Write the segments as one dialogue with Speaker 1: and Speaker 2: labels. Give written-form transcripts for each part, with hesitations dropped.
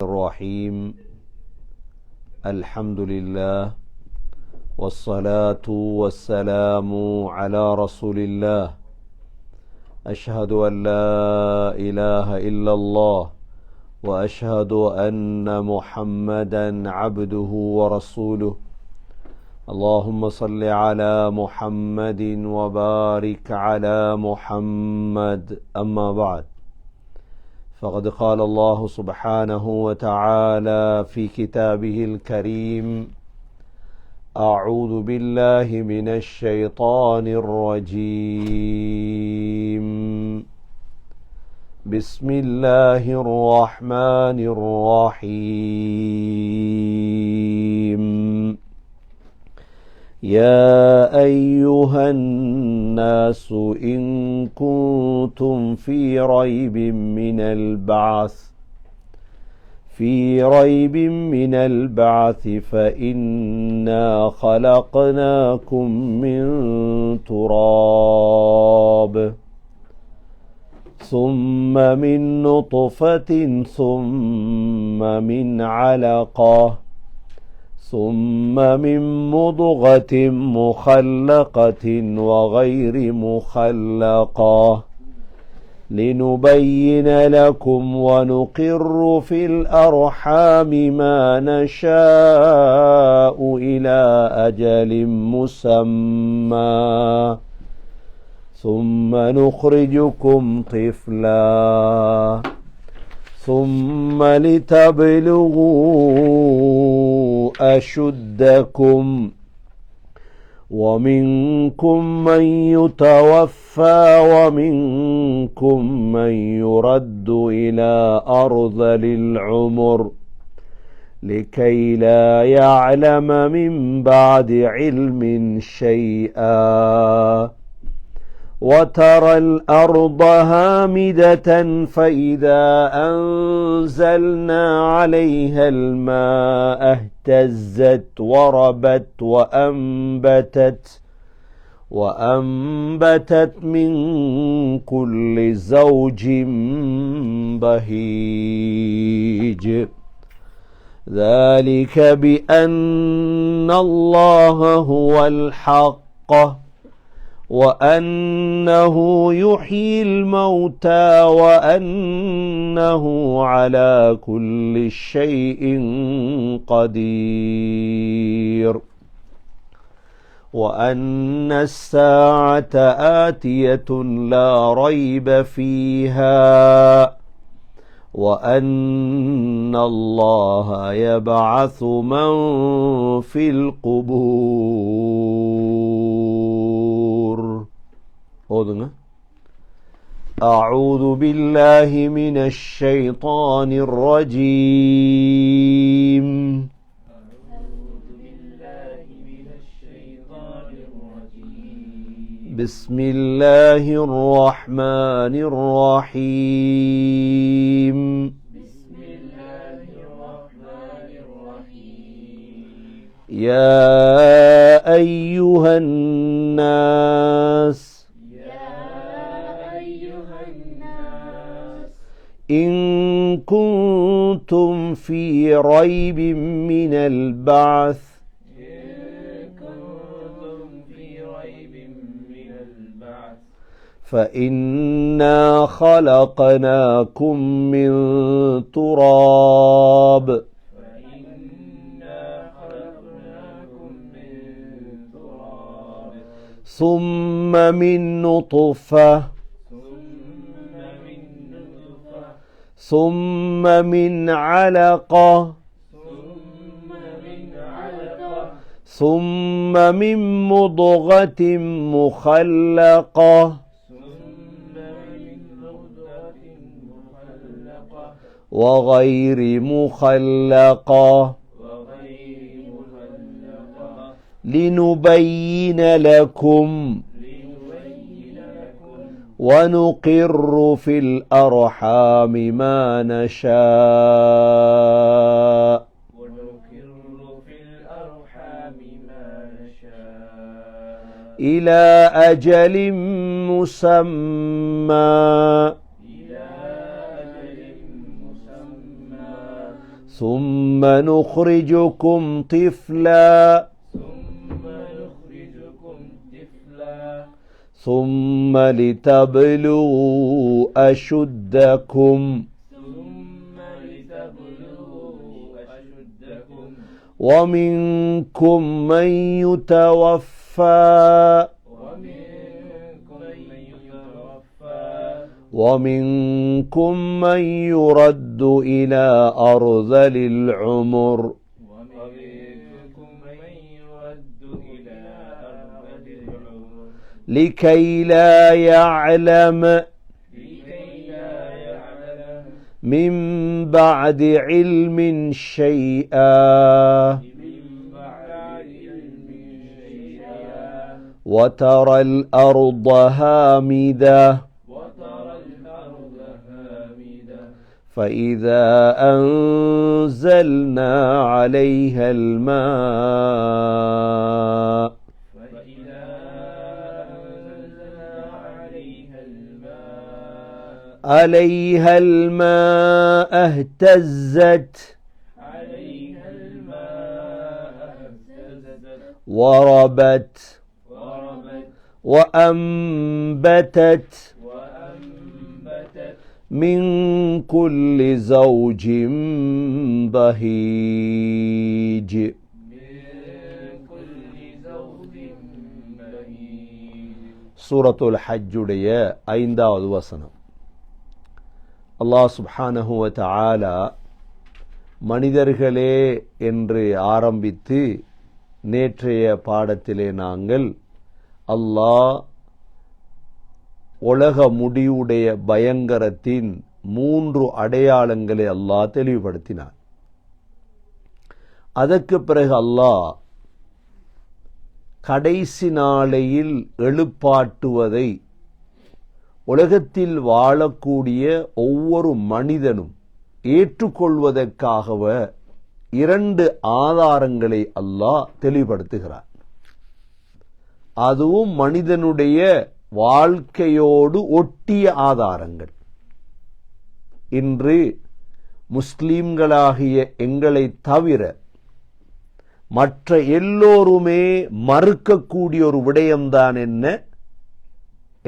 Speaker 1: الرحيم. الحمد لله والصلاة والسلام على رسول الله. أشهد أن لا إله إلا الله وأشهد أن محمدا عبده ورسوله. اللهم صل على محمد وبارك على محمد. أما بعد، فقد قال الله سبحانه وتعالى في كتابه الكريم: أعوذ بالله من الشيطان الرجيم. بسم الله الرحمن الرحيم. يا أيها الناس إن كنتم في ريب من البعث فإنا خلقناكم من تراب ثم من نطفة ثم من علقة ثم من مضغة مخلقة وغير مخلقة لنبين لكم ونقر في الأرحام ما نشاء إلى أجل مسمى ثم نخرجكم طفلا ثم لتبلغوا أشدكم ومنكم من يتوفى ومنكم من يرد إلى أرذل العمر لكي لا يعلم من بعد علم شيئا وترى الأرض هامدة فإذا أنزلنا عليها الماء اهتزت وربت وأنبتت من كل زوج بهيج. ذلك بأن الله هو الحق وأنه يحيي الموتى وأنه على كل شيء قدير وأن الساعة آتية لا ريب فيها وأن الله يبعث من في القبور. أعوذ بالله من الشيطان الرجيم. بسم الله الرحمن الرحيم. يا أيها الناس إن كنتم في ريب من البعث فإنا خلقناكم من تراب ثم من نطفة ثم من علقة ثم من مضغة مخلقة وغير مخلقة لنبين لكم ونقر في الأرحام ما نشاء إلى أجل مسمى ثم نخرجكم طفلا ثم لتبلغوا أشدكم ومنكم من يتوفى ومنكم من يرد إلى أرذل العمر لكي لا يعلم من بعد علم شيئا وترى الأرض هامدة فإذا أنزلنا عليها الماء اهتزت وربت وأنبتت من كل زوج بهيج. சூரத்துல் ஹஜ்ஜுடைய 5வது வசனம். அல்லாஹ் சுப்ஹானஹு வ தஆலா மனிதர்களே என்று ஆரம்பித்து நேற்றைய பாடத்திலே நாங்கள் அல்லாஹ் உலக முடிவுடைய பயங்கரத்தின் 3 அடையாளங்களை அல்லாஹ் தெளிவுபடுத்தினார். அதற்கு பிறகு அல்லாஹ் கடைசி நாளையில் எழுப்பாட்டுவதை உலகத்தில் வாழக்கூடிய ஒவ்வொரு மனிதனும் ஏற்றுக்கொள்வதற்காக 2 ஆதாரங்களை அல்லாஹ் தெளிவுபடுத்துகிறார். அதுவும் மனிதனுடைய வாழ்க்கையோடு ஒட்டிய ஆதாரங்கள். இன்று முஸ்லிம்களாகிய எங்களை தவிர மற்ற எல்லோருமே மறுக்கக்கூடிய ஒரு விடயம்தான் என்ன?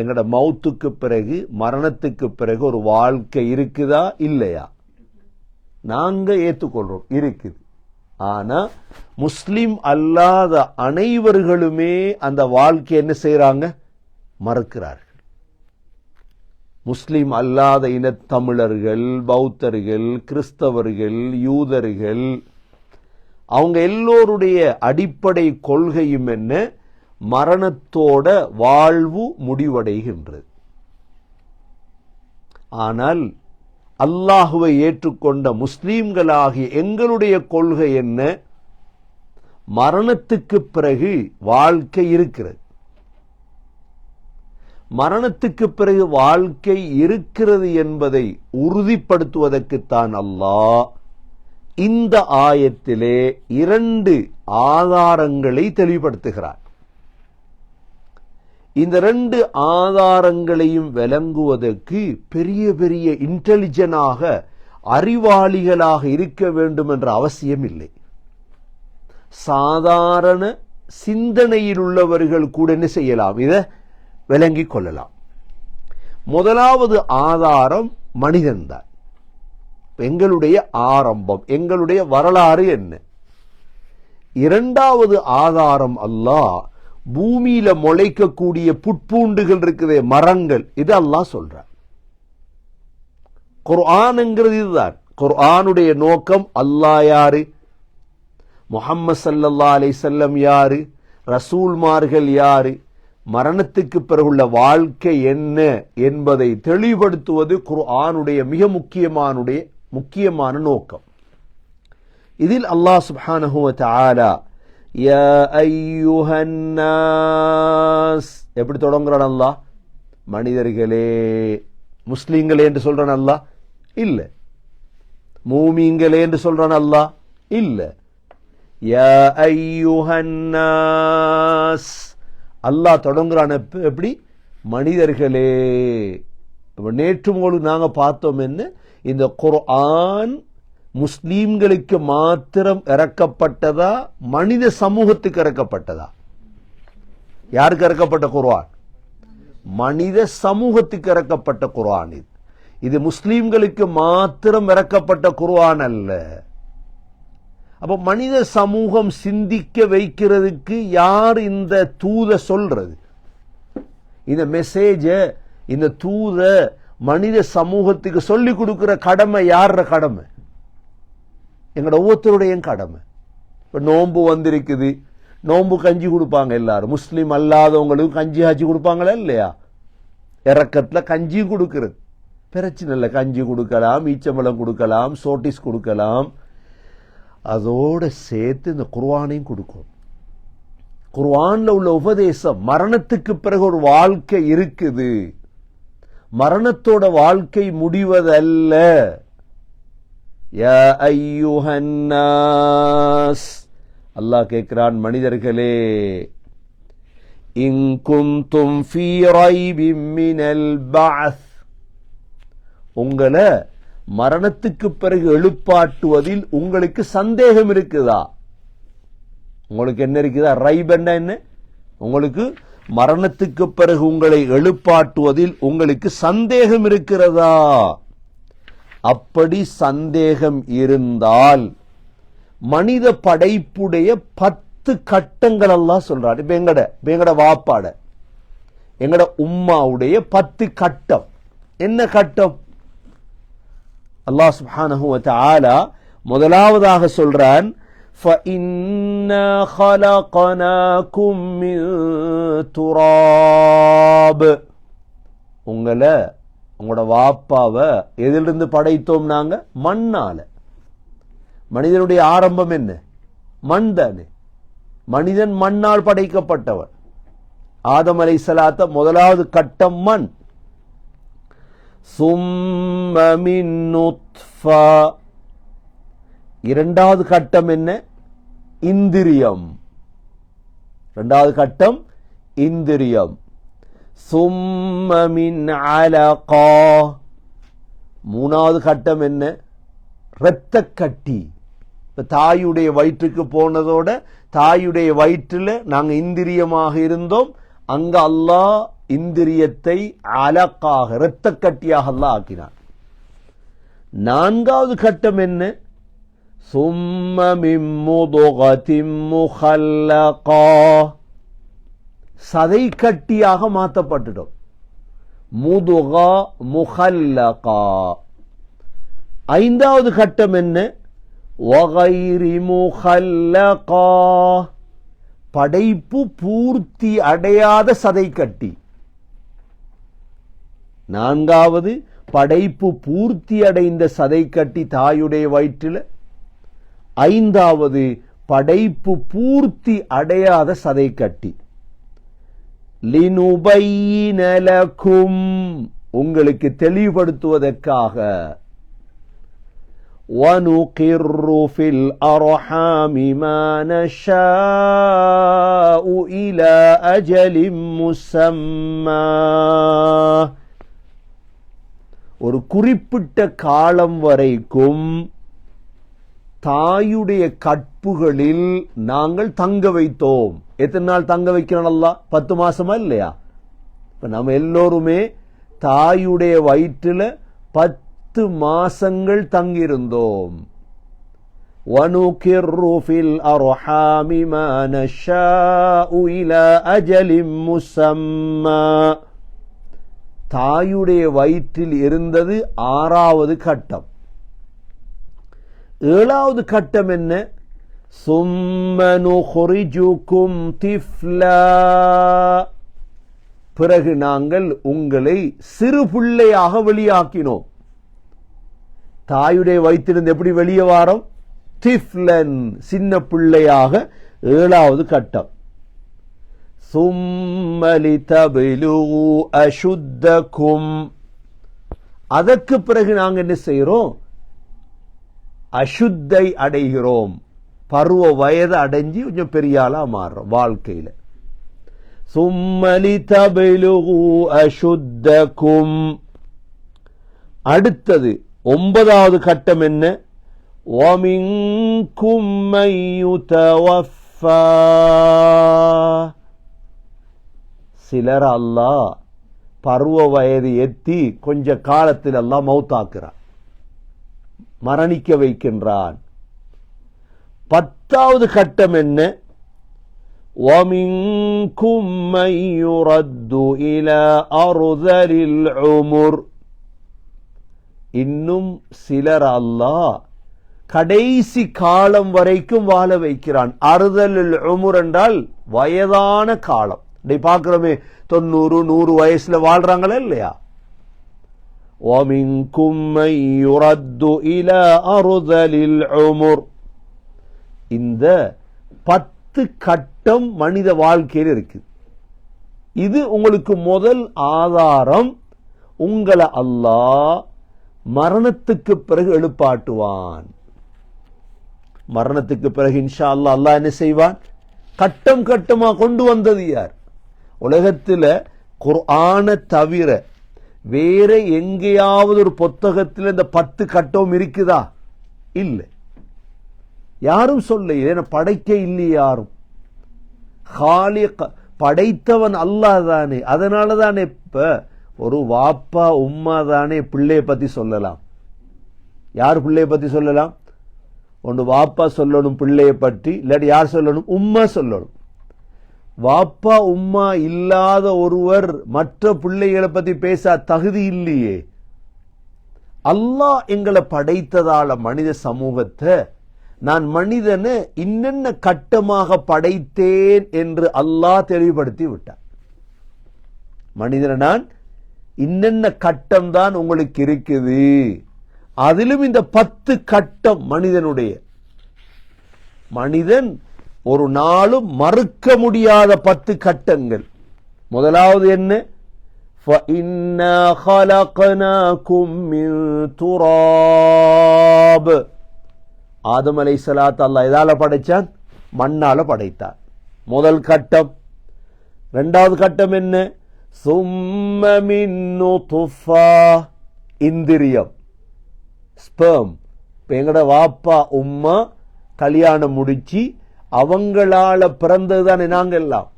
Speaker 1: எங்கட மௌத்துக்கு பிறகு, மரணத்துக்கு பிறகு ஒரு வாழ்க்கை இருக்குதா இல்லையா? நாங்க ஏற்றுக்கொள்றோம், இருக்குது. ஆனா முஸ்லிம் அல்லாத அனைவர்களுமே அந்த வாழ்க்கை என்ன செய்யறாங்க? மறுக்கிறார்கள். முஸ்லிம் அல்லாத இனத்தமிழர்கள், பௌத்தர்கள், கிறிஸ்தவர்கள், யூதர்கள், அவங்க எல்லோருடைய அடிப்படை கொள்கையும் என்ன? மரணத்தோட வாழ்வு முடிவடைகின்றது. ஆனால் அல்லாஹுவை ஏற்றுக்கொண்ட முஸ்லிம்களாகிய எங்களுடைய கொள்கை என்ன? மரணத்துக்கு பிறகு வாழ்க்கை இருக்கிறது. மரணத்துக்கு பிறகு வாழ்க்கை இருக்கிறது என்பதை உறுதிப்படுத்துவதற்குத்தான் அல்லாஹ் இந்த ஆயத்திலே 2 ஆதாரங்களை தெளிவுபடுத்துகிறார். இந்த 2 ஆதாரங்களையும் விளங்குவதற்கு பெரிய பெரிய இன்டெலிஜென்டாக, அறிவாளிகளாக இருக்க வேண்டும் என்ற அவசியம் இல்லை. சாதாரண சிந்தனையில் உள்ளவர்கள் கூட என்ன செய்யலாம்? இதை விளங்கிக் கொள்ளலாம். முதலாவது ஆதாரம் மனிதன்தான். எங்களுடைய ஆரம்பம், எங்களுடைய வரலாறு என்ன? 2வது ஆதாரம் அல்லாஹ் பூமியில முளைக்கக்கூடிய புட்பூண்டுகள் இருக்குதே, மரங்கள், இது அல்லாஹ் சொல்றார். குர்ஆன்ங்கிறது இதுதான். குர்ஆனுடைய நோக்கம் அல்லாஹ் யாரு, முஹம்மது ஸல்லல்லாஹு அலைஹி வஸல்லம் யாரு, ரசூல்மார்கள் யாரு, மரணத்துக்கு பிறகுள்ள வாழ்க்கை என்ன என்பதை தெளிவுபடுத்துவது குர்ஆனுடைய மிக முக்கியமான நோக்கம். இதில் அல்லாஹ் சுப்ஹானஹு வ தஆலா யா அய்யுஹன் நாஸ் எப்படி தொடங்குறான்? அல்லாஹ் மனிதர்களே, முஸ்லிம்களே என்று சொல்றான் அல்லாஹ் இல்ல. மூமின்களே என்று சொல்றான் அல்லாஹ் இல்ல. யா அய்யுஹன் நாஸ் அல்லாஹ் தொடங்குறான் எப்படி? மனிதர்களே. நேற்று நாங்க பார்த்தோம் என்ன? இந்த குர்ஆன் முஸ்லீம்களுக்கு மாத்திரம் இறக்கப்பட்டதா, மனித சமூகத்துக்கு இறக்கப்பட்டதா? யாருக்கு இறக்கப்பட்ட குர்ஆன்? மனித சமூகத்துக்கு இறக்கப்பட்ட குர்ஆன். இது முஸ்லீம்களுக்கு மாத்திரம் இறக்கப்பட்ட குர்ஆன் அல்ல. அப்ப மனித சமூகம் சிந்திக்க வைக்கிறதுக்கு யார் இந்த தூத சொல்றது? இந்த மெசேஜ, இந்த தூத மனித சமூகத்துக்கு சொல்லி கொடுக்கிற கடமை யார கடமை? எங்களோட ஒவ்வொருத்தருடைய கடமை. இப்ப நோன்பு வந்திருக்குது, நோன்பு கஞ்சி கொடுப்பாங்க எல்லாரும். முஸ்லீம் அல்லாதவங்களுக்கு கஞ்சி ஆச்சி கொடுப்பாங்களா இல்லையா? இறக்கத்துல கஞ்சி கொடுக்கிறது பிரச்சனை இல்லை. கஞ்சி கொடுக்கலாம், ஈச்சம்பழம் கொடுக்கலாம், சோட்டிஸ் கொடுக்கலாம். அதோட சேர்த்து இந்த குர்ஆனையும் கொடுக்கும். குர்ஆன்ல உள்ள உபதேசம், மரணத்துக்கு பிறகு ஒரு வாழ்க்கை இருக்குது, மரணத்தோட வாழ்க்கை முடிவதல்ல. யா அய்யுஹன் நாஸ், அல்லாஹ் கேட்கிறான், மனிதர்களே, இன் குன்தும் ஃபீ ரைபின் மினல் பஅஸ், உங்களை மரணத்துக்கு பிறகு எழுப்பாட்டுவதில் உங்களுக்கு சந்தேகம் இருக்குதா? உங்களுக்கு என்ன இருக்குதா? ரைபன்னா என்ன? உங்களுக்கு மரணத்துக்கு பிறகு உங்களை எழுப்பாட்டுவதில் உங்களுக்கு சந்தேகம் இருக்கிறதா? அப்படி சந்தேகம் இருந்தால் மனித படைப்புடைய 10 கட்டங்கள் எல்லாம் சொல்றாரு. இப்ப எங்கட வாப்பாட, எங்கட உம்மாவுடைய 10 கட்டம். என்ன கட்டம்? அல்லாஹ் சுப்ஹானஹு வ தஆலா முதலாவதாக சொல்றான், فَإِنَّا خَلَقْنَاكُم مِّن تُرَابٍ, உங்களோட வாப்பாவை எதிலிருந்து படைத்தோம் நாங்க? மண்ணால. மனிதனுடைய ஆரம்பம் என்ன? மண் தானே. மனிதன் மண்ணால் படைக்கப்பட்டவன். ஆதம் அலைஹிஸ்ஸலாத்த முதலாவது கட்டம் மண். சும்ம மின் நுத்ஃபா, இரண்டாவது கட்டம் என்ன? இந்திரியம். இரண்டாவது கட்டம் இந்திரியம். சும்ம மின் அலகா, மூணாவது கட்டம் என்ன? இரத்த கட்டி. தாயுடைய வயிற்றுக்கு போனதோட தாயுடைய வயிற்றில் நாங்க இந்திரியமாக இருந்தோம். அங்க அல்லாஹ் இந்திரியத்தை அலக்காக, இரத்த கட்டியாக அல்லாஹ் ஆக்கினான். நான்காவது கட்டம் என்ன? சும்ம மின் முதுகத்தின் முஹல்லகா, சதை கட்டியாக மாற்றப்பட்டுட்டோம். முதுகா முஹல்லகா. ஐந்தாவது கட்டம் என்ன? வகைரி முஹல்லகா, படைப்பு பூர்த்தி அடையாத சதை கட்டி. நான்காவது படைப்பு பூர்த்தி அடைந்த சதை கட்டி தாயுடைய வயிற்றில். ஐந்தாவது படைப்பு பூர்த்தி அடையாத சதை கட்டி. லினுபையின லகும், உங்களுக்கு தெளிவுபடுத்துவதற்காக. وَنُقِرُّ فِي الْأَرْحَامِ مَا نَشَاءُ إِلَى أَجَلٍ مُّسَمًّى, ஒரு குறிப்பிட்ட காலம் வரைக்கும் தாயுடைய கற்புகளில் நாங்கள் தங்க வைத்தோம். எத்தனை நாள் தங்க வைக்கிறோம்? அல்லாஹ் 10 மாசமா இல்லையா? இப்ப நம்ம எல்லோருமே தாயுடைய வயிற்றில் 10 மாசங்கள் தங்கியிருந்தோம். وَنُقِرُّ فِي الْأَرْحَامِ مَا نَشَاءُ إِلَى أَجَلٍ مُّسَمًّى, தாயுடைய வயிற்றில் இருந்தது 6வது கட்டம். 7வது கட்டம் என்ன? சும்ம நுஹ்ரிஜுகும் திஃப்லா, பிறகு நாங்கள் உங்களை சிறு பிள்ளையாக வெளியாக்கினோம். தாயுடைய வயிற்றிலிருந்து எப்படி வெளியே வாரோம்? திஃப்லன், சின்ன பிள்ளையாக. 7வது கட்டம். சும்ம லிதப்லுகு அஷுத்தகும், அதற்கு பிறகு நாங்கள் என்ன செய்கிறோம்? அசுத்தை அடைகிறோம். பருவ வயது அடைஞ்சி கொஞ்சம் பெரிய ஆளா மாறுறோம் வாழ்க்கையில. சும்ம லிதப்லுகு அஷுத்தகும். அடுத்தது 9வது கட்டம் என்ன? وَمِنْكُمْ مَنْ يُتَوَفَّى சிலர் அல்லாஹ் பருவ வயது எத்தி கொஞ்ச காலத்தில் அல்லாஹ் மௌத்தாக்குறான், மரணிக்க வைக்கின்றான். 10வது கட்டம் என்ன? وَمِنْكُمْ مَنْ يُرَدُّ إِلَى أَرْذَلِ الْعُمُرِ இன்னும் சிலர் அல்லாஹ் கடைசி காலம் வரைக்கும் வாழ வைக்கிறான். அறுதல் உமுர் என்றால் வயதான காலம். பார்க்கிறோமே 90 100 வயசுல வாழ்றாங்களா இல்லையா? وَمِنْكُمْ مَنْ يُرَدُّ إِلَى أَرْذَلِ الْعُمُرِ இந்த 10 கட்டம் மனித வாழ்க்கையில் இருக்கு. இது உங்களுக்கு முதல் ஆதாரம். உங்களை அல்லாஹ் மரணத்துக்கு பிறகு எழுப்பாட்டுவான். மரணத்துக்கு பிறகு இன்ஷா அல்லாஹ் அல்லாஹ் என்ன செய்வான்? கட்டம் கட்டமா கொண்டு வந்தது யார்? உலகத்தில் குர்ஆனை தவிர வேற எங்கேயாவது ஒரு புத்தகத்தில் இந்த 10 கட்டம் இருக்குதா? இல்லை, யாரும் சொல்ல. ஏன்னா படைக்க இல்லை யாரும். காலிக் படைத்தவன் அல்லாஹ் தானே. அதனால தானே இப்ப ஒரு வாப்பா உம்மா தானே பிள்ளைய பத்தி சொல்லலாம். யார் பிள்ளைய பத்தி சொல்லலாம்? ஒன்று வாப்பா சொல்லணும் பிள்ளைய பற்றி, இல்லாட்டி யார் சொல்லணும்? உம்மா சொல்லணும். வாப்பா உம்மா இல்லாத ஒருவர் மற்ற பிள்ளைகளை பத்தி பேச தகுதி இல்லையே. அல்லாஹ் எங்களை படைத்ததால மனித சமூகத்தை நான் மனிதனை இன்னென்ன கட்டமாக படைத்தேன் என்று அல்லாஹ் தெளிவுபடுத்தி விட்டார். மனிதனை நான் இன்னென்ன கட்டம் தான் உங்களுக்கு இருக்குது, அதிலும் இந்த 10 கட்டம் மனிதனுடைய. மனிதன் ஒரு நாளும் மறுக்க முடியாத 10 கட்டங்கள். முதலாவது என்ன? فَإِنَّا خَلَقْنَاكُمْ مِنْ تُرَابٍ ஆதம் அலைஹிஸ்ஸலாத்து அல்லாஹ் எதால படைச்சான்? மண்ணால படைத்தான். முதல் கட்டம். இரண்டாவது கட்டம் என்ன? ثُمَّ مِنْ نُطْفَةٍ இந்திரியம், ஸ்பெர்ம். இப்ப எங்கட வாப்பா உம்மா கல்யாணம் முடிச்சு அவங்களால பிறந்ததுதானே நாங்க எல்லாம்.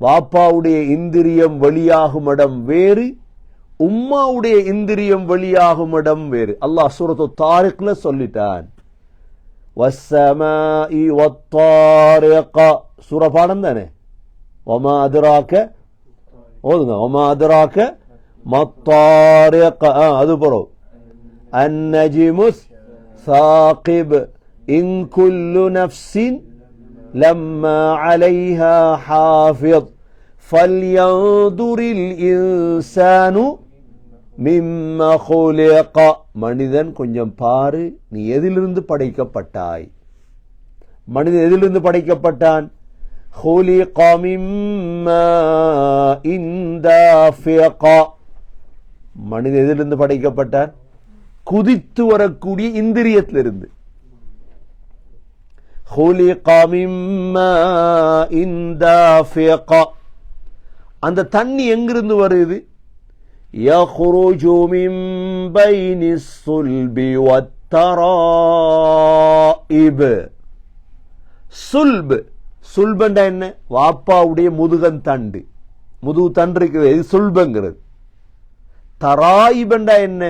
Speaker 1: வாப்பாவுடைய இந்திரியம் வெளியாகும் இடம் வேறு, உம்மாவுடைய இந்திரியம் வெளியாகும் இடம் வேறு. அல்லாஹ் சூரத்து தாரிக்ல சொல்லிட்டான். வஸ்ஸமாஇ வத்தாரிக சூர பாடம் தானே. வமா அதுராக ஓதுங்க. வமா அதுராக மத்தாரிக அது போறோம். அந்நஜிமுஸ் சாகிப் இன் குல்லு நஃப்ஸின் லம்மா அலைஹா ஹாஃபித் ஃபல்யன்துரில் இன்சானு மிம்ம குலிக மனிதன் கொஞ்சம் பாரு, நீ எதிலிருந்து படைக்கப்பட்டாய்? மனிதன் எதிலிருந்து படைக்கப்பட்டான்? குலிக மிம்மா இன்தாஃபிக மனிதன் எதிலிருந்து படைக்கப்பட்டான்? குதித்து வரக்கூடிய இந்திரியத்திலிருந்து. குலிக மிம்மா இன்தாஃபிக அந்த தண்ணி எங்கிருந்து வருது? யஹ்ருஜு மின் பைனிஸ் சுல்பி வத்தராயிப். சுல்ப், சுல்பண்டா என்ன? வாப்பாவுடைய முதுகன் தண்டு, முதுகு தண்டு இருக்குது, இது சுல்பங்கிறது. தராயிபண்டா என்ன?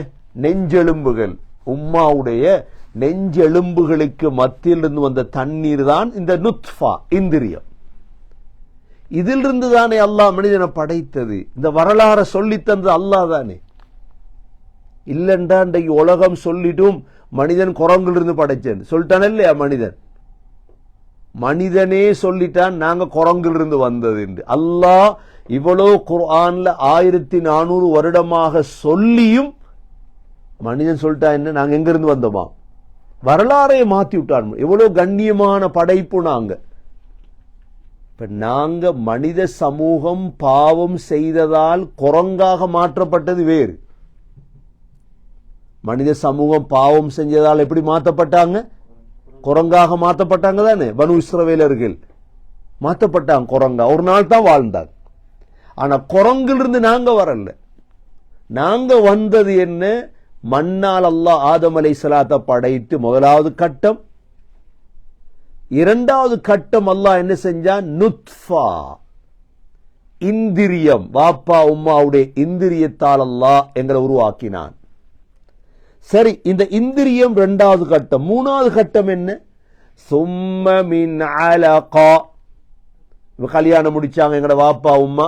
Speaker 1: நெஞ்செலும்புகள். உம்மாவுடைய நெஞ்செலும்புகளுக்கு மத்தியிலிருந்து வந்த தண்ணீர் தான் இந்த நுத்ஃபா இந்திரியம். இதிலிருந்து தானே அல்லாஹ் மனிதனை படைத்தது. இந்த வரலாறை சொல்லி தந்தது அல்லாஹ் தானே. இல்லண்டா இன்றைக்கு உலகம் சொல்லிட்டும் மனிதன் குரங்கிலிருந்து படைச்சேன் சொல்லிட்டான் இல்லையா? மனிதனே சொல்லிட்டான் நாங்க குரங்கிலிருந்து வந்தது என்று. அல்லாஹ் இவ்வளோ குர்ஆன்ல 1400 வருடமாக சொல்லியும் மனிதன் சொல்லிட்டா என்ன? நாங்க எங்க இருந்து வந்தோமா? வரலாறையை மாத்தி விட்டான். எவ்வளவு கண்ணியமான படைப்பு நாங்க. இப்ப நாங்க மனித சமூகம் பாவம் செய்ததால் குரங்காக மாற்றப்பட்டது வேறு. மனித சமூகம் பாவம் செஞ்சதால் எப்படி மாற்றப்பட்டாங்க? குரங்காக மாற்றப்பட்டாங்க தானே. பனு இஸ்ரவேலர்கள் மாற்றப்பட்டாங்க குரங்கா. ஒரு நாள் தான் வாழ்ந்தாங்க. ஆனா குரங்கிலிருந்து நாங்க வரல. நாங்க வந்தது என்ன? மண்ணால் அல்லாஹ் ஆதம் அலைஹிஸ்ஸலாத்தை படைத்து முதலாவது கட்டம். இரண்டாவது கட்டம் அல்லாஹ் என்ன செஞ்சான்? நுத்ஃபா, இந்திரியம், வாப்பா உம்மாவுடைய இந்திரியத்தால் அல்லாஹ் எங்களை உருவாக்கினான். சரி, இந்த இந்திரியம் இரண்டாவது கட்டம். மூணாவது கட்டம் என்ன? சும்ம மின் அலகா, கல்யாணம் முடிச்சாங்க எங்கட வாப்பா உம்மா,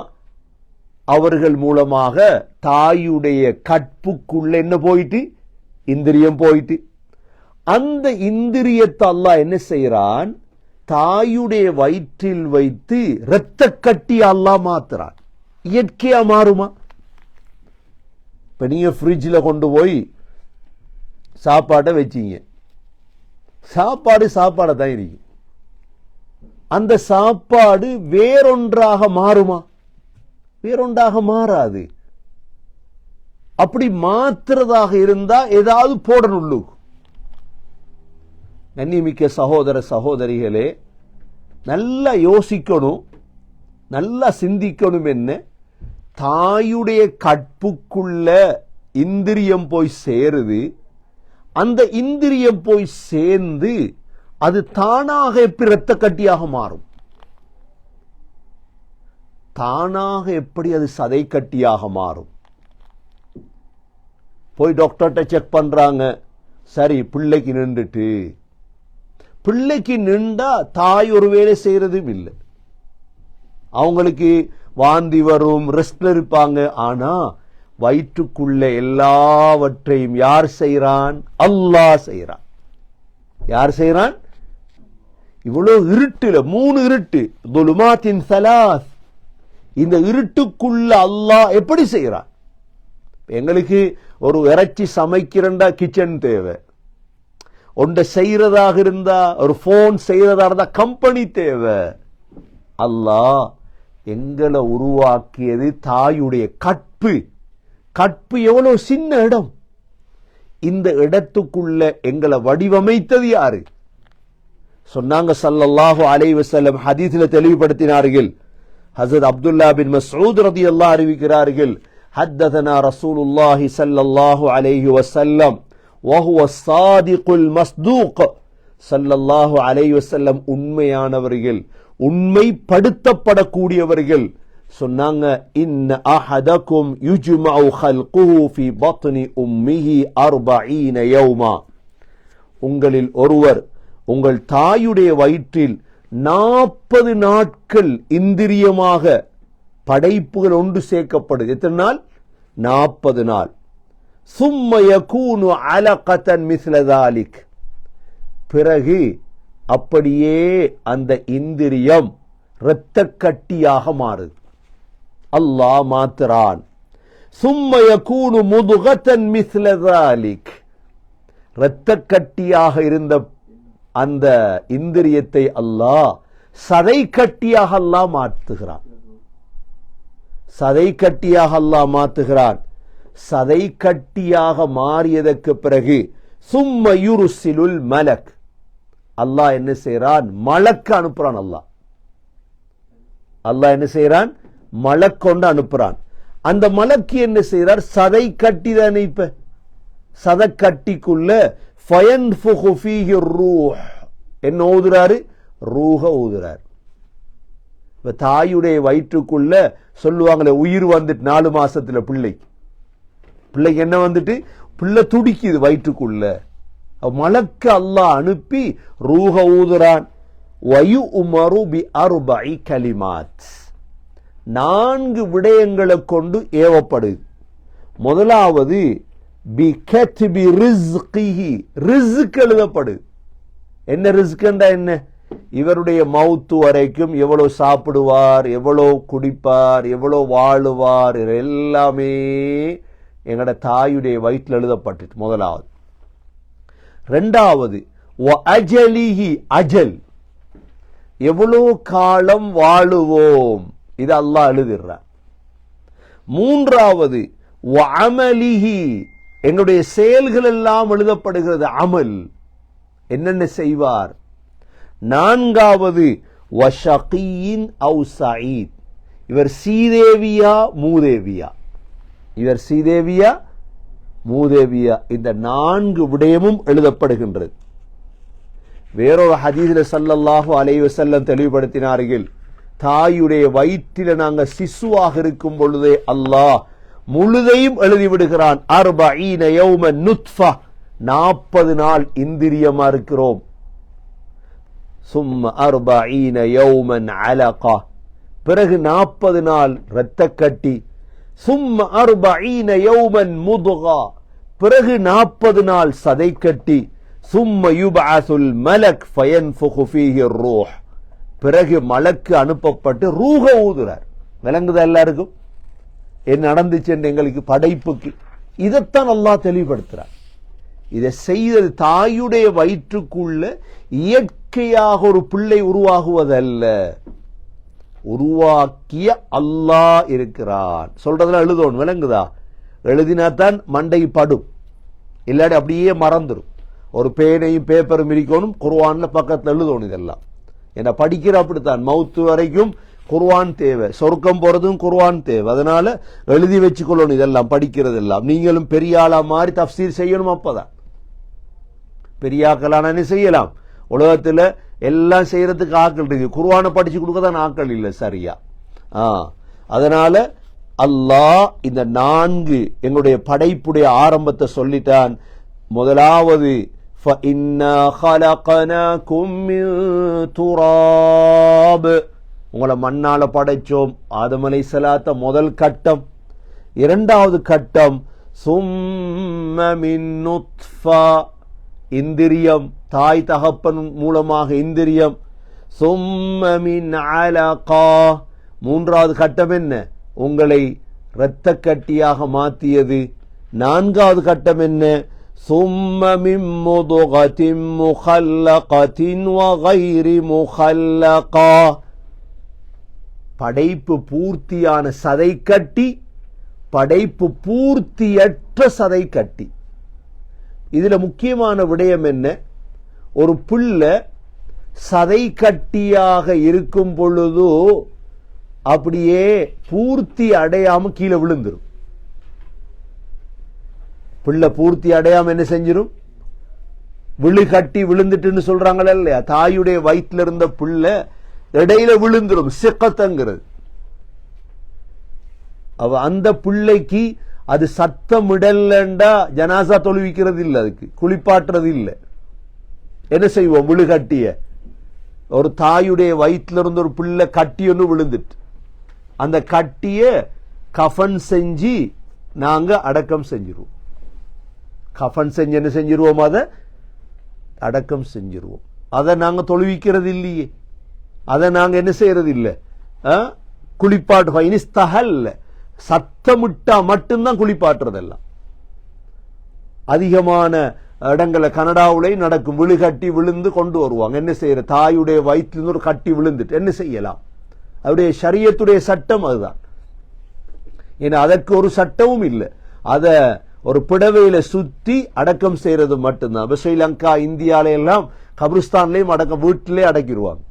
Speaker 1: அவர்கள் மூலமாக தாயுடைய கற்புக்குள்ள என்ன போயிட்டு? இந்திரியம் போயிட்டு. அந்த இந்திரியத்தை அல்லாஹ் என்ன செய்யறான்? தாயுடைய வயிற்றில் வைத்து இரத்த கட்டி அல்லாஹ் மாத்துறான். இயற்கையா மாறுமா? இப்ப நீங்க ஃப்ரிட்ஜில் கொண்டு போய் சாப்பாட்டை வச்சீங்க, சாப்பாடை தான் இருக்கு. அந்த சாப்பாடு வேறொன்றாக மாறுமா? வேறொன்றாக மாறாது. அப்படி மாத்துறதாக இருந்தா ஏதாவது போடணும். கண்ணியமிக்க சகோதர சகோதரிகளே, நல்லா யோசிக்கணும், நல்லா சிந்திக்கணும். என்ன, தாயுடைய கற்புக்குள்ள இந்திரியம் போய் சேருது. அந்த இந்திரியம் போய் சேர்ந்து அது தானாக எப்படி இரத்த கட்டியாக மாறும்? தானாக எப்படி அது சதை கட்டியாக மாறும்? போய் டாக்டர்கிட்ட செக் பண்றாங்க, சரி பிள்ளைக்கு நின்றுட்டு. பிள்ளைக்கு நின்றா தாய் ஒரு வேலை செய்யறதும் இல்லை, அவங்களுக்கு வாந்தி வரும், ரெஸ்ட்ல இருப்பாங்க. ஆனா வயிற்றுக்குள்ள எல்லாவற்றையும் யார் செய்யறான்? அல்லாஹ் செய்யறான். யார் செய்யறான்? இவ்வளவு இருட்டுல, 3 இருட்டு, துலுமாத்தின் ஸலாஸ், இந்த இருட்டுக்குள்ள அல்லாஹ் எப்படி செய்யறான்? எங்களுக்கு ஒரு இறைச்சி சமைக்கிறண்டா கிச்சன் தேவை, ஒன்றை செய்யறதாக இருந்தா, ஒரு போன் செய்யறதா இருந்தா கம்பெனி தேவை. அல்லாஹ் எங்களை உருவாக்கியது தாயுடைய கற்பு. கற்பு எவ்வளவு சின்ன இடம், இந்த இடத்துக்குள்ள எங்களை வடிவமைத்தது யாரு? சொன்னாங்க ஸல்லல்லாஹு அலைஹி வஸல்லம், ஹதீஸ்ல தெளிவுபடுத்தினார்கள். ஹஜ்ரத் அப்துல்லா பின் மஸ்ஊத் ரலியல்லாஹு அறிவிக்கிறார்கள், ஹத்ததனா ரசூலுல்லாஹி ஸல்லல்லாஹு அலைஹி வஸல்லம் வஹுவ ஸாதிகுல் மஸ்தூக். ஸல்லல்லாஹு அலைஹி வஸல்லம் உண்மையானவர்கள், உண்மைப்படுத்தப்படக்கூடியவர்கள். சொன்னாங்க, இன்ன அஹதகும் யுஜ்மஉ ஹல்குஹு ஃபீ பத்னி உம்மிஹி 40 யௌமா. உங்களில் ஒருவர் உங்கள் தாயுடைய வயிற்றில் 40 நாட்கள் இந்திரியமாக படைப்புகள் ஒன்று சேர்க்கப்படுது. எத்தனை நாள்? 40 நாள். சும்ம யகூனு அலகதன் மிஸ்ல ذلك. பிறகு அப்படியே அந்த இந்திரியம் இரத்த கட்டியாக மாறுது. அல்லாஹ் மாத்துறான். சும்ம யகூனு முதுகதன் மிஸ்ல ذلك. இரத்த கட்டியாக இருந்த அந்த இந்திரியத்தை அல்லாஹ் சதை கட்டியாக அல்லாஹ் மாற்றுகிறான். சதை கட்டியாக அல்லாஹ் மாற்றுகிறான். சதை கட்டியாக மாறியதற்கு பிறகு சும்ம யுர்சிலுல் மலக். அல்லாஹ் என்ன செய்யறான்? மலக்கு அனுப்புறான். அல்லாஹ் என்ன செய்யறான்? மலக் கொண்டு அனுப்புறான். அந்த மலக்கு என்ன செய்யறார்? சதை கட்டி தானே, இப்ப சதை கட்டிக்குள்ள ஃபயன்ஃபுகு ஃபீஹி ரூஹ், என்ன ஊதுறாரு? ரூஹ ஊதுறார். இப்ப தாயுடைய வயிற்றுக்குள்ள சொல்லுவாங்களே, உயிர் வந்துட்டு 4 மாசத்துல பிள்ளைக்கு என்ன வந்துட்டு? பிள்ளை துடிக்குது வயிற்றுக்குள்ள. மலக்கு அல்லாஹ் அனுப்பி ரூஹ ஊதுறான். வயு உமரு பி 4 கலிமாத், 4 விடயங்களை கொண்டு ஏவப்படுது. முதலாவது பி கத்பி ரிஸ்கிஹி, ரிஸ்க் எழுதப்படுது. என்ன ரிஸ்க்ண்டா என்ன? இவருடைய மவுத்து வரைக்கும் எவ்வளவு சாப்பிடுவார், எவ்வளவு குடிப்பார், எவ்வளவு வாழுவார், எல்லாமே எங்கட தாயுடைய வயிற்றில் எழுதப்பட்டு முதலாவது. இரண்டாவது அஜலிஹி, அஜல், எவ்வளவு காலம் வாழுவோம், இது அல்லாஹ் எழுதிடுறார். மூன்றாவது அமலிஹி, எங்களுடைய செயல்கள் எல்லாம் எழுதப்படுகிறது. அமல், என்னென்ன செய்வார். நான்காவது வஷகியின் அவு சயீத், இவர் சீதேவியா மூதேவியா, இவர் சீதேவியா மூதேவியா, இந்த 4 விடயமும் எழுதப்படுகின்றது. வேறொரு ஹதீஸில் ஸல்லல்லாஹு அலைஹி வஸல்லம் தெளிவுபடுத்தினார்கள், தாயுடைய வயிற்றில நாங்க சிசுவாக இருக்கும் பொழுதே அல்லாஹ் முழுதையும் எழுதிவிடுகிறான். 40 யௌமன் நுத்ஃபா, 40 நாள் இந்திரியமா இருக்கிறோம். சும்ம 40 யௌமன் அலகா, பிறகு 40 நாள் இரத்த கட்டி. சும்ம 40 யௌமன் முதுகா, பிறகு 40 நாள் சதை கட்டி. சும்ம யுபஅஸுல் மலக் ஃபயன்ஃபுகு ஃபீஹி ரூஹ், பிறகு மலக்கு அனுப்பப்பட்டு ரூஹ ஊதுறார். விளங்குதா எல்லாருக்கும் என்ன நடந்துச்சு என்று எங்களுக்கு படைப்புக்கு? இதைத்தான் அல்லாஹ் தெளிவுபடுத்துறார். இதை செய்தது தாயுடைய வயிற்றுக்குள்ள இயற்கையாக ஒரு பிள்ளை உருவாகுவதல்ல, உருவாக்கிய அல்லாஹ் இருக்கிறான். சொல்றதுல எழுதணும், விளங்குதா? எழுதினாத்தான் மண்டை படும், இல்லாட்டி அப்படியே மறந்துடும். ஒரு பேனையும் பேப்பரும் இருக்கணும், குர்ஆன்ல பக்கத்தில் எழுதணும். இதெல்லாம் என்ன படிக்கிற அப்படித்தான், மௌத்து வரைக்கும் குர்ஆன் தேவை, சொர்க்கம் போறதும் குர்ஆன் தேவை. அதனால எழுதி வச்சுக்கொள்ளணும் இதெல்லாம், படிக்கிறது எல்லாம். நீங்களும் பெரிய ஆளா மாறி தஃப்சீர் செய்யணும். அப்பதான் பெரியாக்களான செய்யலாம். உலகத்துல எல்லாம் செய்யறதுக்கு ஆக்கள் இருக்கு, குர்ஆனை படிச்சு கொடுக்கதான் ஆக்கள் இல்லை சரியா. அதனால அல்லாஹ் இந்த 4 எங்களுடைய படைப்புடைய ஆரம்பத்தை சொல்லிட்டான். முதலாவது فَإِنَّا خَلَقْنَاكُم مِّن تُرَابٍ, உங்களை மண்ணால படைச்சோம். ஆதம் அலைஹிஸ்ஸலாத்த முதல் கட்டம். இரண்டாவது கட்டம் ثُمَّ مِن نُطْفَةٍ, இந்திரியம், தாய் தகப்பன் மூலமாக இந்திரியம். ثُمَّ مِنْ عَلَقَةٍ, மூன்றாவது கட்டம் என்ன? உங்களை இரத்த கட்டியாக மாற்றியது. நான்காவது கட்டம் என்ன? ثُمَّ مِن مُضْغَةٍ مُخَلَّقَةٍ وَغَيْرِ مُخَلَّقَةٍ, படைப்பு பூர்த்தியான சதை கட்டி, படைப்பு பூர்த்தியற்ற சதை கட்டி. இதுல முக்கியமான விடயம் என்ன? ஒரு பிள்ளை சதை கட்டியாக இருக்கும் பொழுது அப்படியே பூர்த்தி அடையாம கீழே விழுந்துரும். பிள்ளை பூர்த்தி அடையாம என்ன செஞ்சிரும்? விழு கட்டி விழுந்துட்டுன்னு சொல்றாங்களே இல்லையா? தாயுடைய வயிற்றுல இருந்த பிள்ளை இடையில விழுந்துரும், சிக்கத்தங்கிறது. அவ அந்த பிள்ளைக்கு அது சத்தமிடலண்டா ஜனாசா தொழுவிக்கிறது இல்லை, அதுக்கு குளிப்பாட்டுறது இல்லை. என்ன செய்வோம்? விழு கட்டிய ஒரு தாயுடைய வயிற்றுல இருந்து ஒரு பிள்ளை கட்டி ஒன்று விழுந்துட்டு, அந்த கட்டிய கஃபன் செஞ்சு நாங்க அடக்கம் செஞ்சிருவோம். கஃபன் செஞ்சு என்ன செஞ்சிருவோம்? அதை அடக்கம் செஞ்சிருவோம். அதை நாங்க தொழுவிக்கிறது இல்லையே, அதை நாங்க என்ன செய்யறது இல்லை, குளிப்பாட்டு. சத்தமிட்டா மட்டும்தான் குளிப்பாட்டுறதெல்லாம். அதிகமான இடங்களை கனடாவிலே நடக்கும். விழு கட்டி விழுந்து கொண்டு வருவாங்க. என்ன செய்யற? தாயுடைய வயிற்றிலிருந்து ஒரு கட்டி விழுந்துட்டு என்ன செய்யலாம்? அவருடைய ஷரியத்துடைய சட்டம் அதுதான். ஏன்னா அதற்கு ஒரு சட்டமும் இல்லை. அத ஒரு பிடவையில சுத்தி அடக்கம் செய்யறது மட்டும்தான். ஸ்ரீலங்கா, இந்தியால எல்லாம் கபிரிஸ்தான்லயும் அடக்கம், வீட்டிலே அடக்கிடுவாங்க.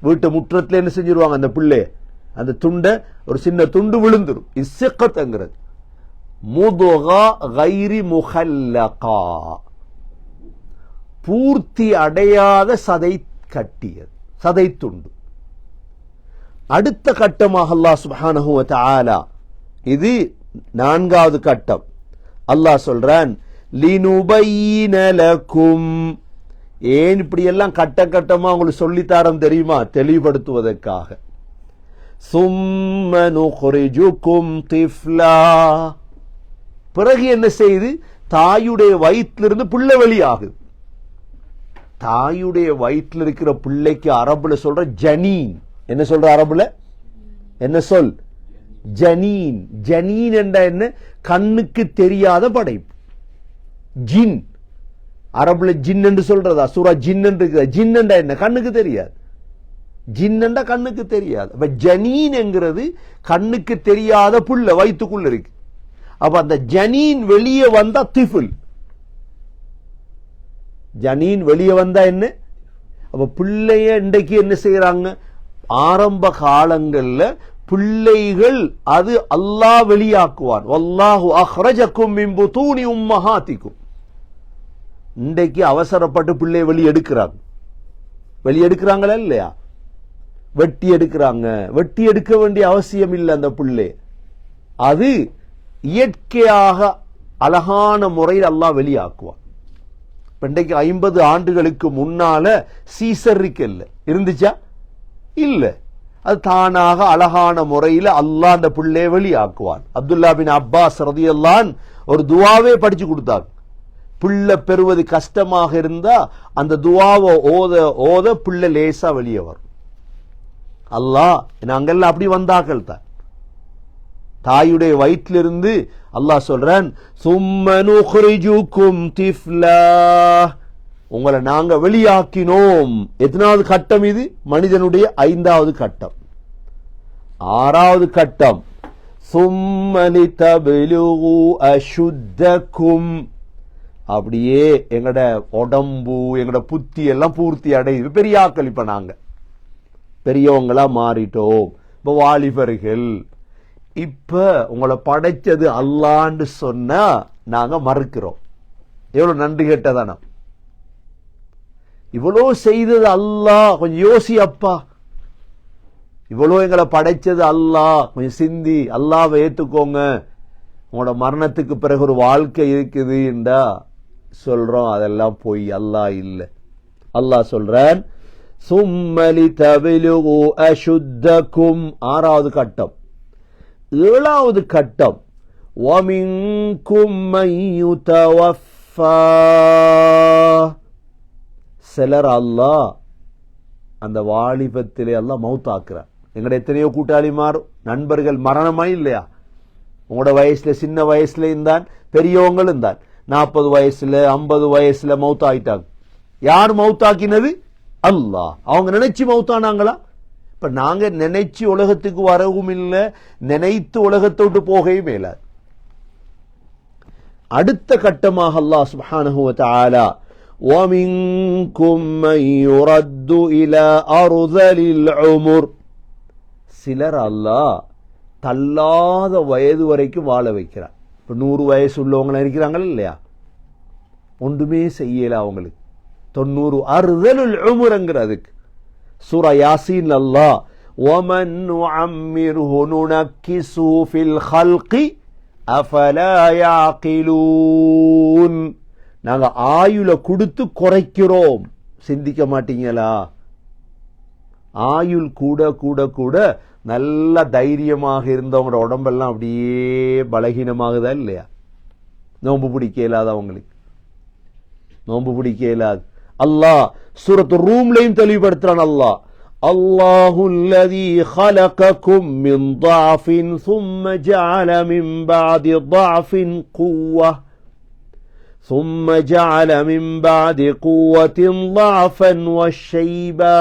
Speaker 1: வீட்டு முற்றத்துல என்ன செஞ்சிருவாங்க? அந்த பிள்ளை அந்த துண்டை, ஒரு சின்ன துண்டு விழுந்துரும். இஸ்ஸிகத்ங்கிறது முதுகா கைரி முஹல்லகா, பூர்த்தி அடையாத சதை கட்டியது, சதை துண்டு. அடுத்த கட்டமாக அல்லாஹ் சுப்ஹானஹு வ தஆலா, இது 4வது கட்டம். அல்லாஹ் சொல்றான் லினுபையின லக்கும். ஏன் இப்படி எல்லாம் கட்ட கட்டமா உங்களுக்கு சொல்லித்தாரம் தெரியுமா? தெளிவுபடுத்துவதற்காக. சும்ம நுக்ரிஜுக்கும் திஃப்லா, பிறகு என்ன செய்து? தாயுடைய வயிற்றிலிருந்து பிள்ளை வெளியாகுது. தாயுடைய வயிற்றில் இருக்கிற பிள்ளைக்கு அரபுல சொல்ற ஜனீன். என்ன சொல்ற அரபுல? என்ன சொல்? ஜனீன். ஜனீன் என்றா என்ன? கண்ணுக்கு தெரியாத படைப்பு. ஜின், அரபுல ஜின் என்று சொல்றதா? சூரா ஜின் என்று இருக்குது. ஜின் என்றா என்ன? கண்ணுக்கு தெரியாது. ஜின் என்றா கண்ணுக்கு தெரியாது. அப்ப ஜனீன் என்கிறது கண்ணுக்கு தெரியாத புள்ள வயிற்றுக்குள்ள இருக்கு. அப்ப அந்த ஜனீன் வெளியே வந்தா திஃபுல். ஜனீன் வெளியே வந்தா என்ன? அப்ப பிள்ளைய இன்றைக்கு என்ன செய்யறாங்க? ஆரம்ப காலங்கள்ல பிள்ளைகள் அது அல்லாஹ் வெளியாக்குவான். வல்லாஹு அஹ்ரஜக்கும் மின் புதூனி உம்மஹாத்திக்கும். இன்றைக்கு அவசரப்பட்டு பிள்ளை வெளியெடுக்கிறாங்களா இல்லையா? வெட்டி எடுக்கிறாங்க. வெட்டி எடுக்க வேண்டிய அவசியம் இல்லை. அந்த பிள்ளை அது இயற்கையாக அழகான முறையில் அல்லாஹ் வெளியாக்குவான். இன்றைக்கு 50 ஆண்டுகளுக்கு முன்னால சீசரிக்கு இல்லை இருந்துச்சா? இல்ல. அது தானாக அழகான முறையில் அல்லாஹ் அந்த பிள்ளையை வெளியாக்குவான். அப்துல்லா பின் அப்பாஸ் ரலியல்லாஹு அன்ஹு ஒரு துவாவே படிச்சு கொடுத்தாங்க. பிள்ளை பெறுவது கஷ்டமாக இருந்தா அந்த துவாவை ஓத ஓத பிள்ளை லேசா வெளியே வரும். அல்லாஹ் நாங்கெல்லாம் அப்படி வந்தாக்கள் தான். தாயுடைய வயிற்றிலிருந்து அல்லாஹ் சொல்றான், சும்ம நுக்ரிஜுக்கும் திஃப்லா, உங்களை நாங்க வெளியாக்கினோம். எத்தனாவது கட்டம் இது? மனிதனுடைய 5வது கட்டம். 6வது கட்டம், சும்ம லிதப்லுகு அஷுத்தக்கும், அப்படியே எங்கட உடம்பு எங்கட புத்தி எல்லாம் பூர்த்தி அடையுது. பெரியாக்கள் இப்ப நாங்க பெரியவங்களா மாறிட்டோம். இப்ப வாலிபர்கள் இப்ப உங்களை படைச்சது அல்லான்னு சொன்னா நாங்க மறுக்கிறோம். எவ்வளவு நன்றி கேட்டதானா? இவ்வளோ செய்தது அல்லாஹ், கொஞ்சம் யோசி அப்பா. இவ்வளோ எங்களை படைச்சது அல்லாஹ், கொஞ்சம் சிந்தி, அல்லாஹ்வை ஏத்துக்கோங்க. உங்களோட மரணத்துக்கு பிறகு ஒரு வாழ்க்கை இருக்குது என்றா சொல்றோம். அதெல்லாம் போய் அல்லாஹ் இல்லை. அல்லாஹ் சொல்றான், சும்ம லிதப்லுகு அஷுத்தக்கும், 6வது கட்டம். 7வது கட்டம், வமின்கும் மன் யுதவஃபா, சிலர் அல்லாஹ் அந்த வாலிபத்திலே அல்லாஹ் மௌத்தாக்குறார். எங்கட எத்தனையோ கூட்டாளிமார் நண்பர்கள் மரணமா இல்லையா? உங்களோட வயசுல சின்ன வயசுல இருந்தான், பெரியவங்களும் இருந்தான். 40 வயசுல 50 வயசுல மௌத்தாயிட்டாங்க. யார் மௌத்தாக்கினது? அல்லாஹ். அவங்க நினைச்சு மௌத்தானாங்களா? இப்ப நாங்க நினைச்சு உலகத்துக்கு வரவும் இல்லை, நினைத்து உலகத்தை விட்டு போகவும் இயலாது. அடுத்த கட்டமாக அல்லாஹ் சுப்ஹானஹு வ தஆலா, வமின்கும் மன் யுரத்து இலா அர்தலில் உம்ர், சிலர் அல்லாஹ் தள்ளாத வயது வரைக்கும் வாழ வைக்கிறார். இப்ப 100 வயசு உள்ளவங்க இருக்கிறாங்களா இல்லையா? ஒன்றுமே செய்யல அவங்களுக்கு. 90 அர்தலுல் உம்ர்ங்கிற அதுக்கு சூரா யாசீன் அல்லாஹ், வமன் நுஅம்மிர்ஹு நுனக்கிஸு ஃபில் ஹல்கி அஃபலா யாகிலூன், நாங்க ஆயுள கொடுத்து குறைக்கிறோம், சிந்திக்க மாட்டீங்களா? ஆயுள் கூட கூட கூட நல்ல தைரியமாக இருந்தவங்களோட உடம்பெல்லாம் அப்படியே பலகீனமாகுதா இல்லையா? நோன்பு பிடிக்க இயலாது அவங்களுக்கு, நோன்பு பிடிக்க இயலாது. அல்லாஹ் சூரத்து ரூம்லையும் தெளிவுபடுத்துறான். அல்லாஹ், அல்லாஹுல்லதீ خلقكم من ضعف ثم جعل من بعد ضعف قوة ثم جعل من بعد قوة ضعفا والشيبة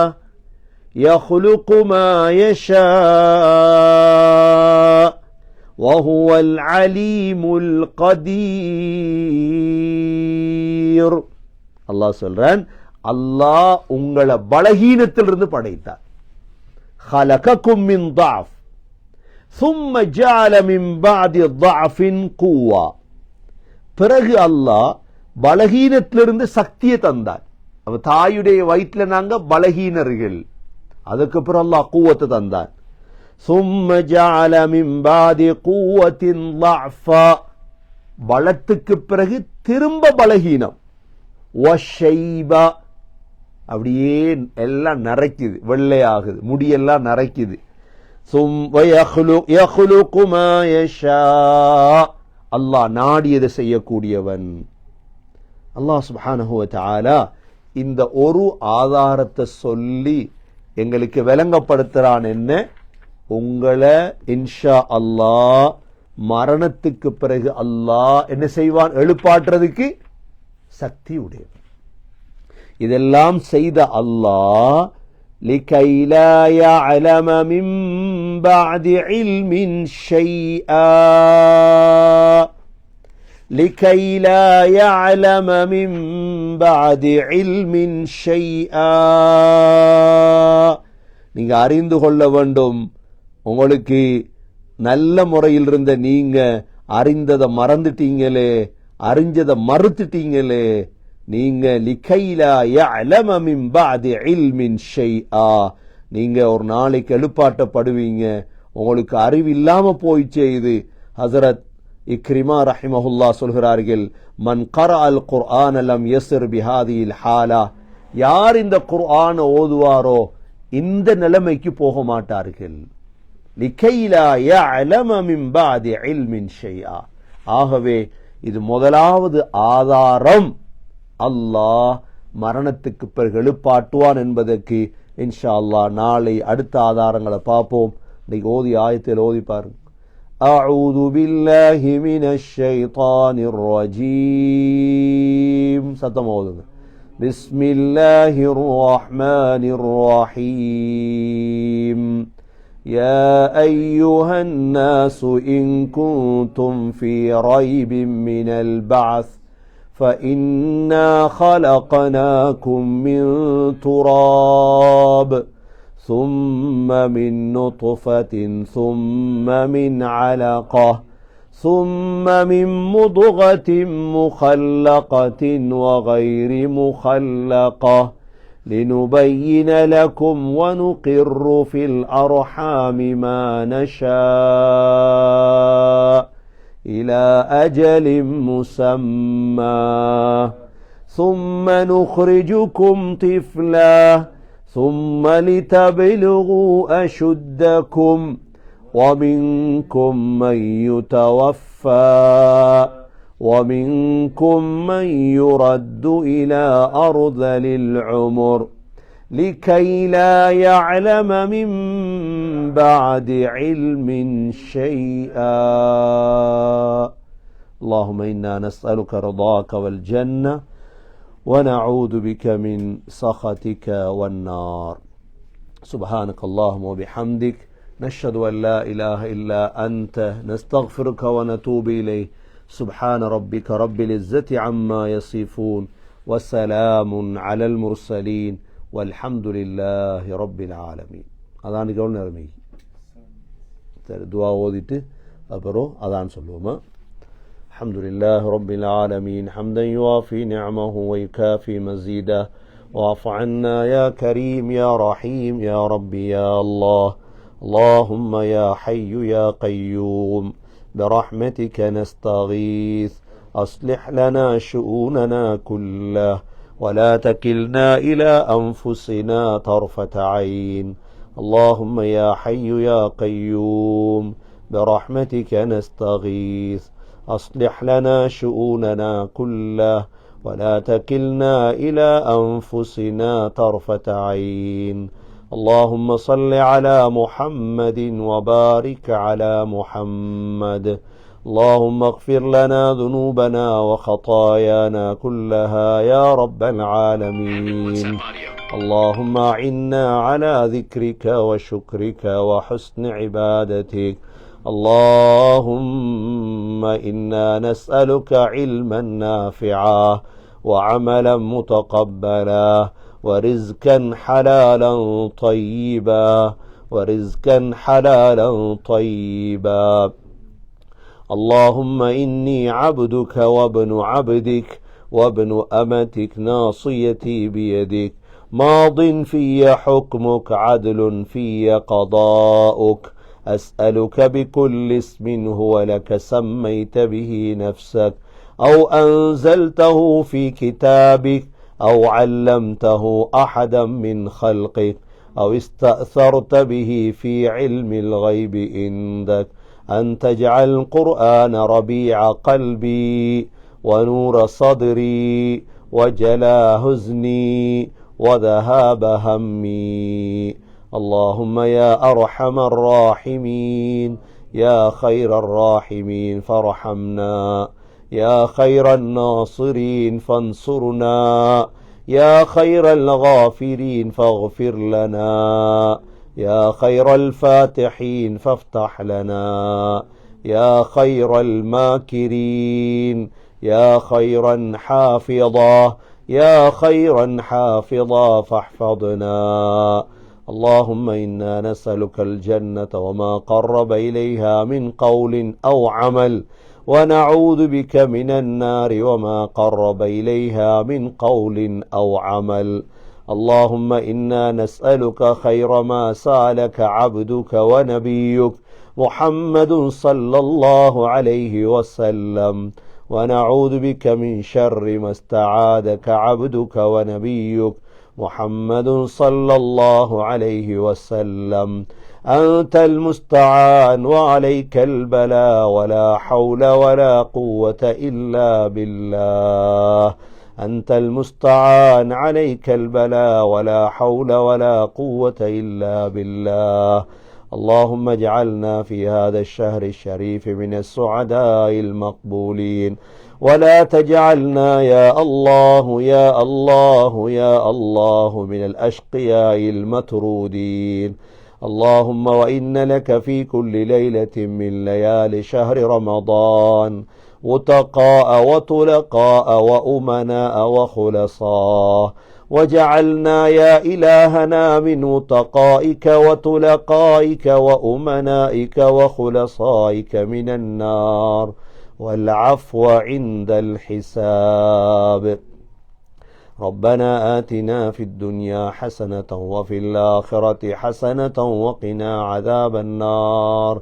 Speaker 1: يخلق ما يشاء وهو العليم القدير. அல்லாஹ் சொல்றான், அல்லாஹ் உங்களை பலகீனத்திலிருந்து படைத்தார். خلقكم من ضعف ثم جعل من بعد ضعف قوة, பிறகு அல்லாஹ் பலகீனத்திலிருந்து சக்தியை தந்தார். அப்ப தாயுடைய வயிற்றுல நாங்க பலகீனர்கள், அதுக்கு பிறகு அல்லாஹ் குவத்தை தந்தார். ثم جعل من بعد قوة ضعفا, பலத்துக்கு பிறகு திரும்ப பலகீனம். வஷைபா, அப்படியே எல்லாம் நரைக்குது, வெள்ளையாகுது, முடியெல்லாம் நரைக்குது. யஹ்லுகு மா யஷா, அல்லாஹ் நாடியதை செய்யக்கூடியவன். அல்லாஹ் சுப்ஹானஹு வ தஆலா இந்த ஒரு ஆதாரத்தை சொல்லி எங்களுக்கு விளங்கப்படுத்துறான். என்ன? உங்களை இன்ஷா அல்லாஹ் மரணத்துக்கு பிறகு அல்லாஹ் என்ன செய்வான்? எழுப்பாட்டுறதுக்கு சக்தி உடையவன். இதெல்லாம் செய்த அல்லாஹ் لكي لا يعلم من بعد علم شيئا لكي لا يعلم من بعد علم شيئا, நீங்க அறிந்து கொள்ள வேண்டும் உங்களுக்கு நல்ல முறையில் இருந்த நீங்க அறிந்ததை மறந்துட்டீங்களே, அறிஞ்சதை மறுத்துட்டீங்களே. நீங்க லிகைலா யஅலம மின் பஅதி இல்மின் ஷைஆ, நீங்க ஒரு நாளைக்கு எழுப்பாட்டப்படுவீங்க, உங்களுக்கு அறிவு இல்லாம போயிச்சே. இது ஹஸரத் இக்ரிமா ரஹிமஹுல்லா சொல்கிறார்கள், மன் கரஅல் குர்ஆன லம் யஸ்ர் பிஹாதில் ஹாலா, யார் இந்த குர்ஆன ஓதுவாரோ இந்த நிலைமைக்கு போக மாட்டார்கள். லிகைலா யஅலம மின் பஅதி இல்மின் ஷைஆ. ஆகவே இது முதலாவது ஆதாரம், அல்லாஹ் மரணத்துக்கு பிறகு எழுப்பாட்டுவான் என்பதற்கு. இன்ஷா அல்லாஹ் நாளை அடுத்த ஆதாரங்களை பார்ப்போம். இன்னைக்கு ஓதி ஆயத்தில் ஓதி பாருங்க. அஊது பில்லாஹி மினஷ் ஷைத்தானிர் ரஜீம். சத்தமா ஓதுங்க. பிஸ்மில்லாஹிர் ரஹ்மானிர் ரஹீம். يا أيها الناس إن كنتم في ريب من البعث فإنا خلقناكم من تراب ثم من نطفة ثم من علقة ثم من مضغة مخلقة وغير مخلقة لنبين لكم ونقر في الأرحام ما نشاء إلى أجل مسمى ثم نخرجكم طفلا ثم لتبلغوا أشدكم ومنكم من يتوفى ومنكم من يرد إلى أرذل العمر لكي لا يعلم من بعد علم شيئا. اللهم إنا نسألك رضاك والجنة ونعوذ بك من سخطك والنار. سبحانك اللهم وبحمدك نشهد أن لا إله إلا أنت نستغفرك ونتوب إليه. سبحان ربك رب العزة عما يصفون وسلام على المرسلين والحمد لله رب العالمين. அதான் கவனம் நேரமே சரி துஆ ஓதிட்டு அப்புறம் அதான் சொல்லுவோமா. الحمد لله رب العالمين حمدا يوافي نعمه ويكافي مزيده واعف عنا يا كريم يا رحيم يا ربي يا الله. اللهم يا حي يا قيوم برحمتك نستغيث أصلح لنا شؤوننا كله ولا تكلنا إلى أنفسنا طرفة عين. اللهم يا حي يا قيوم برحمتك نستغيث أصلح لنا شؤوننا كله ولا تكلنا إلى أنفسنا طرفة عين. اللهم صل على محمد وبارك على محمد. اللهم اغفر لنا ذنوبنا وخطايانا كلها يا رب العالمين. اللهم أعنا على ذكرك وشكرك وحسن عبادتك. اللهم إنا نسألك علما نافعا وعملا متقبلا ورزقا حلالا طيبا ورزقا حلالا طيبا. اللهم إني عبدك وابن عبدك وابن أمتك ناصيتي بيدك ماض في حكمك عدل في قضاؤك. أسألك بكل اسم هو لك سميت به نفسك أو أنزلته في كتابك أو علمته أحدا من خلقك أو استأثرت به في علم الغيب عندك أن تجعل القرآن ربيع قلبي ونور صدري وجلاء حزني وذهاب همي. اللهم يا أرحم الراحمين يا خير الراحمين فارحمنا يا خير الناصرين فانصرنا يا خير الغافرين فاغفر لنا يا خير الفاتحين فافتح لنا يا خير الماكرين يا خيرا حافظا يا خيرا حافظا فاحفظنا. اللهم إنا نسألك الجنة وما قرب إليها من قول أو عمل ونعوذ بك من النار وما قرب إليها من قول أو عمل اللهم إنا نسألك خير ما سألك عبدك ونبيك محمد صلى الله عليه وسلم ونعوذ بك من شر ما استعاذك عبدك ونبيك محمد صلى الله عليه وسلم أنت المستعان وعليك البلاء ولا حول ولا قوة إلا بالله أنت المستعان عليك البلاء ولا حول ولا قوة إلا بالله اللهم اجعلنا في هذا الشهر الشريف من السعداء المقبولين ولا تجعلنا يا الله يا الله يا الله من الأشقياء المطرودين اللهم وإن لك في كل ليلة من ليالي شهر رمضان وتقاء وطلقاء وأمناء وخلصاء وجعلنا يا إلهنا من وتقائك وطلقائك وأمنائك وخلصائك من النار والعفو عند الحساب ربنا آتنا في الدنيا حسنة وفي الآخرة حسنة وقنا عذاب النار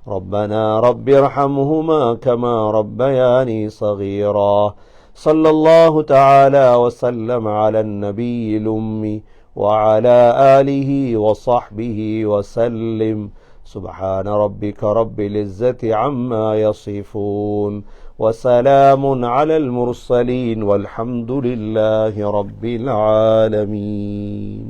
Speaker 1: ربنا رب ارحمهما كما ربياني صغيرا صلى الله تعالى وسلم على النبي الأمي وعلى آله وصحبه وسلم سبحان ربك رب العزة عما يصفون وسلام على المرسلين والحمد لله رب العالمين.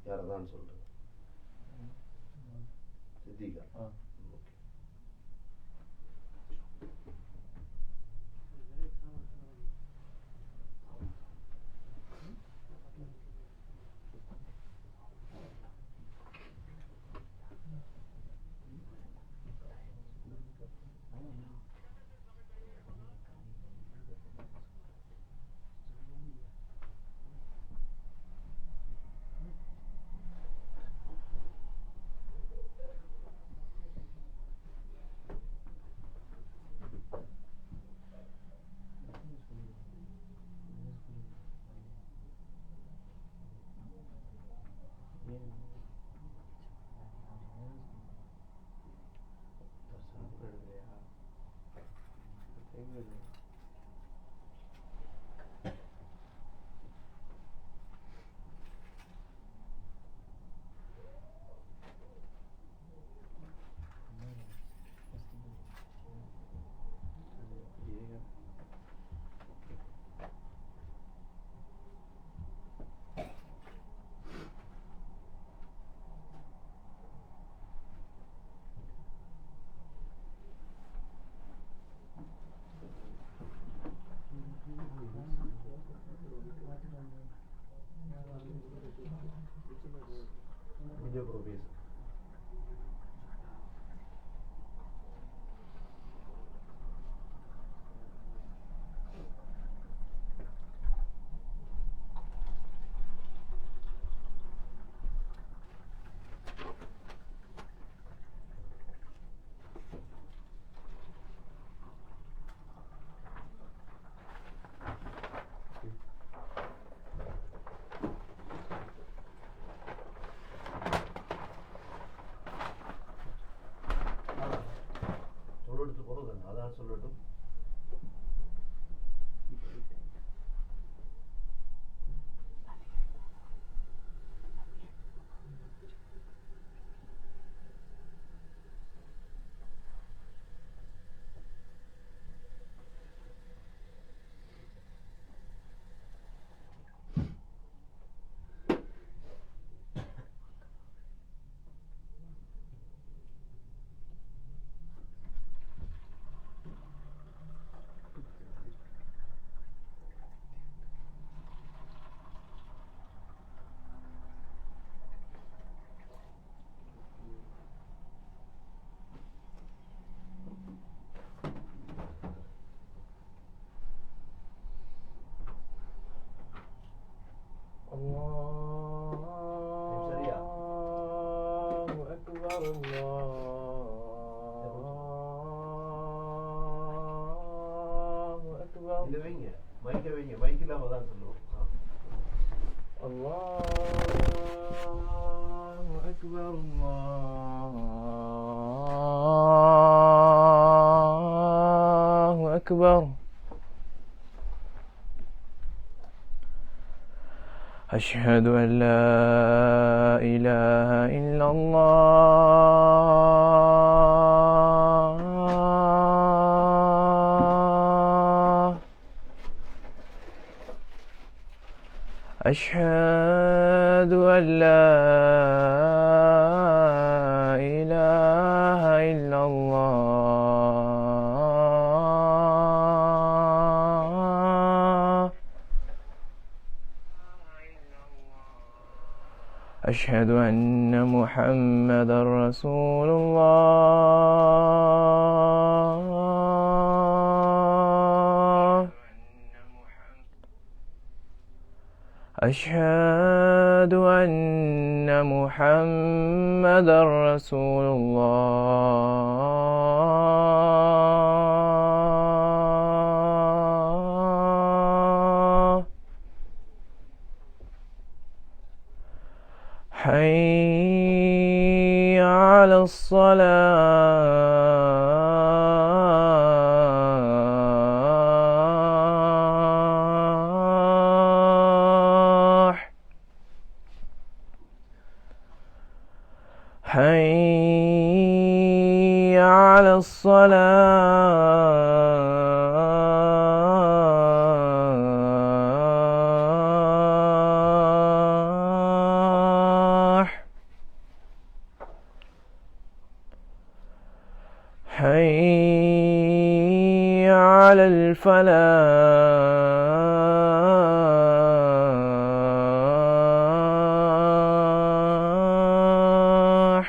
Speaker 1: யாரதான் சொல்றது சித்திகா video provision. சொல்லட்டும்.
Speaker 2: الله أكبر الله أكبر.
Speaker 1: இல்ல வைங்க, மைக்க வைங்க, மைக் இல்லாம தான் சொல்லுவோம்.
Speaker 2: الله أكبر الله أكبر. أشهد أن لا إله إلا الله. أشهد أن لا إله إلا الله. أشهد أن محمدا رسول الله. أشهد أن محمدا رسول الله. حي على الصلاة. حي على الصلاة. حي على الفلاح.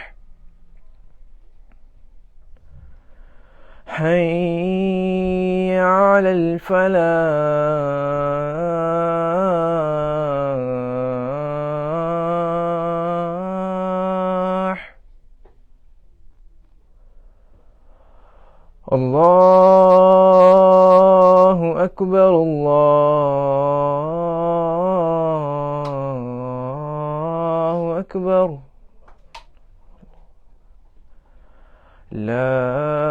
Speaker 2: حي على الفلاح. الله أكبر الله أكبر. لا